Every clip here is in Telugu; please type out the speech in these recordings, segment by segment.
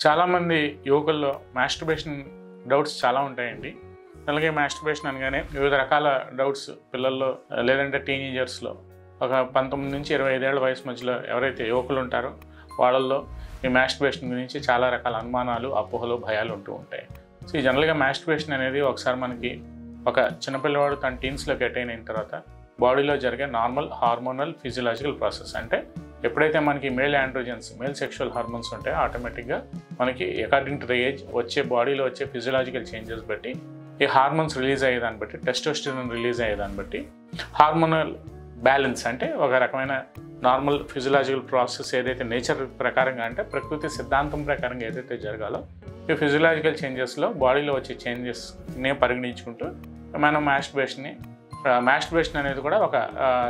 చాలామంది యువకుల్లో మాస్టర్బేషన్ డౌట్స్ చాలా ఉంటాయండి. అలాగే మాస్టర్బేషన్ అనగానే వివిధ రకాల డౌట్స్ పిల్లల్లో లేదంటే టీనేజర్స్లో ఒక 19 నుంచి 25 ఏళ్ల వయసు మధ్యలో ఎవరైతే యువకులు ఉంటారో వాళ్ళల్లో ఈ మాస్టర్బేషన్ గురించి చాలా రకాల అనుమానాలు, అపోహలు, భయాలు ఉంటూ ఉంటాయి. సో ఈ జనరల్గా మాస్టర్బేషన్ అనేది ఒకసారి మనకి ఒక చిన్నపిల్లవాడు తన టీన్స్లోకి అటైన్ అయిన తర్వాత బాడీలో జరిగే నార్మల్ హార్మోనల్ ఫిజియలాజికల్ ప్రాసెస్. అంటే ఎప్పుడైతే మనకి male androgens, male sexual hormones ఉంటాయో ఆటోమేటిక్గా మనకి అకార్డింగ్ టు ద ఏజ్ వచ్చే బాడీలో వచ్చే ఫిజియలాజికల్ చేంజెస్ బట్టి ఈ హార్మోన్స్ రిలీజ్ అయ్యేదాన్ని బట్టి, టెస్టోస్టెరాన్ రిలీజ్ అయ్యేదాన్ని బట్టి హార్మోనల్ బ్యాలెన్స్ అంటే ఒక రకమైన నార్మల్ ఫిజియలాజికల్ ప్రాసెస్ ఏదైతే నేచర్ ప్రకారంగా అంటే ప్రకృతి సిద్ధాంతం ప్రకారంగా ఏదైతే జరగాలో ఈ ఫిజియలాజికల్ చేంజెస్లో బాడీలో వచ్చే చేంజెస్ని పరిగణించుకుంటూ మనం మాస్టర్బేషన్ అనేది కూడా ఒక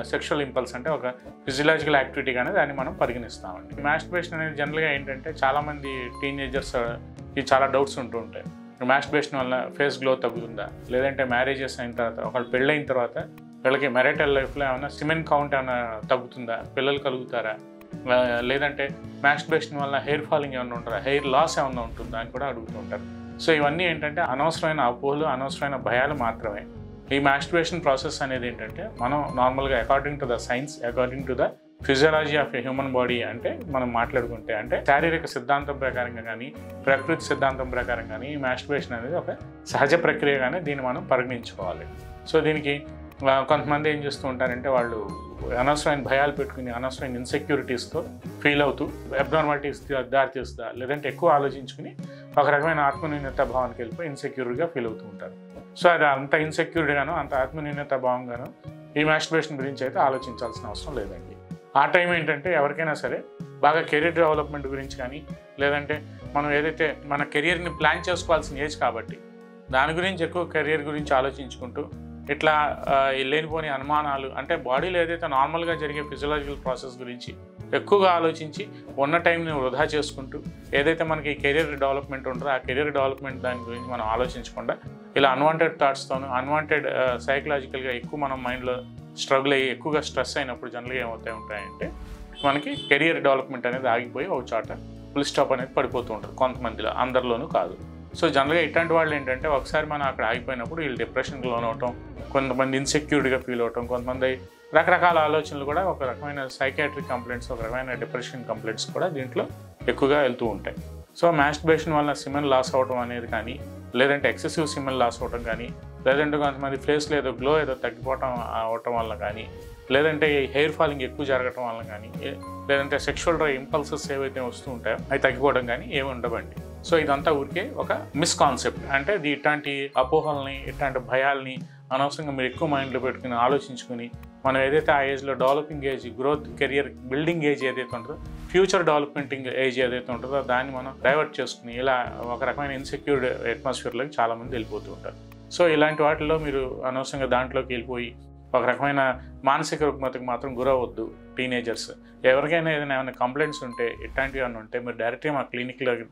సెక్షువల్ ఇంపల్స్ అంటే ఒక ఫిజియలాజికల్ యాక్టివిటీగా అనేది దాన్ని మనం పరిగణిస్తామండి. మాస్టర్బేషన్ అనేది జనరల్గా ఏంటంటే చాలామంది టీనేజర్స్కి చాలా డౌట్స్ ఉంటూ ఉంటాయి. మాస్టర్బేషన్ వల్ల ఫేస్ గ్లో తగ్గుతుందా, లేదంటే మ్యారేజెస్ అయిన తర్వాత ఒకళ్ళు పెళ్ళైన తర్వాత వీళ్ళకి మ్యారిటల్ లైఫ్లో ఏమైనా సిమెన్ కౌంట్ ఏమైనా తగ్గుతుందా, పిల్లలు కలుగుతారా, లేదంటే మాస్టర్బేషన్ వల్ల హెయిర్ ఫాలింగ్ ఏమైనా ఉంటుందా, హెయిర్ లాస్ ఏమైనా ఉంటుందా అని కూడా అడుగుతూ ఉంటారు. సో ఇవన్నీ ఏంటంటే అనవసరమైన అపోహలు, అనవసరమైన భయాలు మాత్రమే. ఈ మాస్టర్బేషన్ ప్రాసెస్ అనేది ఏంటంటే మనం నార్మల్గా according to the science, according to the physiology of a human body అంటే మనం మాట్లాడుకుంటే అంటే శారీరక సిద్ధాంతం ప్రకారంగా కానీ ప్రకృతి సిద్ధాంతం ప్రకారం కానీ ఈ మాస్టర్బేషన్ అనేది ఒక సహజ ప్రక్రియగానే దీన్ని మనం పరిగణించుకోవాలి. సో దీనికి కొంతమంది ఏం చేస్తూ ఉంటారంటే వాళ్ళు అనవసరమైన భయాలు పెట్టుకుని అనవసరమైన ఇన్సెక్యూరిటీస్తో ఫీల్ అవుతూ అబ్నార్మాలిటీస్ దారితీస్తుందా, లేదంటే ఎక్కువ ఆలోచించుకుని ఒక రకమైన ఆత్మన్యూనత భావానికి వెళ్ళిపోయి ఇన్సెక్యూర్గా ఫీల్ అవుతూ ఉంటారు. సో అది అంత ఇన్సెక్యూర్డ్గాను అంత ఆత్మన్యూనత భావంగాను ఈ మాస్టర్బేషన్ గురించి అయితే ఆలోచించాల్సిన అవసరం లేదండి. ఆ టైం ఏంటంటే ఎవరికైనా సరే బాగా కెరీర్ డెవలప్మెంట్ గురించి కానీ లేదంటే మనం ఏదైతే మన కెరియర్ని ప్లాన్ చేసుకోవాల్సిన ఏజ్ కాబట్టి దాని గురించి ఎక్కువ కెరియర్ గురించి ఆలోచించుకుంటూ ఇట్లా లేనిపోని అనుమానాలు అంటే బాడీలో ఏదైతే నార్మల్గా జరిగే ఫిజియలాజికల్ ప్రాసెస్ గురించి ఎక్కువగా ఆలోచించి ఉన్న టైంని వృధా చేసుకుంటూ ఏదైతే మనకి కెరీర్ డెవలప్మెంట్ ఉంటుందో ఆ కెరీర్ డెవలప్మెంట్ దాని గురించి మనం ఆలోచించకుండా ఇలా అన్వాంటెడ్ థాట్స్తోను అన్వాంటెడ్ సైకలాజికల్గా ఎక్కువ మనం మైండ్లో స్ట్రగుల్ అయ్యి ఎక్కువగా స్ట్రెస్ అయినప్పుడు జనరల్గా ఏమవుతాయి ఉంటాయంటే మనకి కెరియర్ డెవలప్మెంట్ అనేది ఆగిపోయి ఒక చోట ఫుల్ స్టాప్ అనేది పడిపోతూ ఉంటుంది కొంతమందిలో, అందరిలోనూ కాదు. సో జనరల్గా ఇట్లాంటి వాళ్ళు ఏంటంటే ఒకసారి మనం అక్కడ ఆగిపోయినప్పుడు వీళ్ళు డిప్రెషన్కి లోన్ అవటం, కొంతమంది ఇన్సెక్యూర్డ్గా ఫీల్ అవటం, కొంతమంది రకరకాల ఆలోచనలు కూడా ఒక రకమైన సైకాట్రిక్ కంప్లైంట్స్, ఒక రకమైన డిప్రెషన్ కంప్లైంట్స్ కూడా దీంట్లో ఎక్కువగా వెళ్తూ ఉంటాయి. సో మాస్టర్బేషన్ వల్ల సిమెన్ లాస్ అవటం అనేది కానీ లేదంటే ఎక్సెసివ్ సిమెన్ లాస్ అవటం కానీ లేదంటే కొంతమంది ఫేస్లో ఏదో గ్లో ఏదో తగ్గిపోవటం అవటం వల్ల కానీ లేదంటే హెయిర్ ఫాలింగ్ ఎక్కువ జరగటం వల్ల కానీ లేదంటే సెక్షువల్ ఇంపల్సెస్ ఏవైతే వస్తూ ఉంటాయో అవి తగ్గిపోవడం కానీ ఏమి ఉండవండి. సో ఇదంతా ఊరికే ఒక మిస్కాన్సెప్ట్. అంటే ఇట్లాంటి అపోహల్ని ఇట్లాంటి భయాల్ని అనవసరంగా మీరు ఎక్కువ మైండ్లో పెట్టుకుని ఆలోచించుకుని మనం ఏదైతే ఆ ఏజ్లో developing age, growth, career building age ఏదైతే ఉంటుందో, ఫ్యూచర్ డెవలప్మెంటింగ్ ఏజ్ ఏదైతే ఉంటుందో దాన్ని మనం డైవర్ట్ చేసుకుని ఇలా ఒక రకమైన ఇన్సెక్యూర్డ్ అట్మాస్ఫియర్లోకి చాలామంది వెళ్ళిపోతూ ఉంటారు. సో ఇలాంటి వాటిల్లో మీరు అనవసరంగా దాంట్లోకి వెళ్ళిపోయి ఒక రకమైన మానసిక రుగ్మతకు మాత్రం గురవద్దు. టీనేజర్స్ ఎవరికైనా ఏమైనా కంప్లైంట్స్ ఉంటే ఇట్లాంటివి ఏమైనా ఉంటే మీరు డైరెక్ట్గా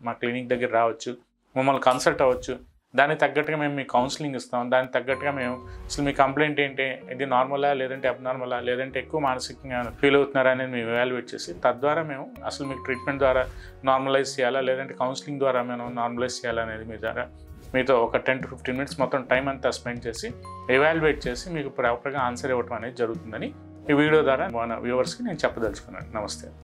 మా క్లినిక్ దగ్గర రావచ్చు, మమ్మల్ని కన్సల్ట్ అవ్వచ్చు. దానికి తగ్గట్టుగా మేము మీకు కౌన్సిలింగ్ ఇస్తాం. దానికి తగ్గట్టుగా మేము అసలు మీ కంప్లైంట్ ఏంటి, ఇది నార్మలా లేదంటే అబ్నార్మలా లేదంటే ఎక్కువ మానసికంగా ఫీల్ అవుతున్నారా అనేది మేము ఎవాల్యుయేట్ చేసి తద్వారా మేము అసలు మీకు ట్రీట్మెంట్ ద్వారా నార్మలైజ్ చేయాలా లేదంటే కౌన్సిలింగ్ ద్వారా మేము నార్మలైజ్ చేయాలా అనేది మీ ద్వారా మీతో ఒక 10 to 15 minutes మొత్తం టైం అంతా స్పెండ్ చేసి ఎవాల్యుయేట్ చేసి మీకు ప్రాపర్గా ఆన్సర్ ఇవ్వటం అనేది జరుగుతుందని ఈ వీడియో ద్వారా మన వ్యూవర్స్కి నేను చెప్పదలుచుకున్నాను. నమస్తే.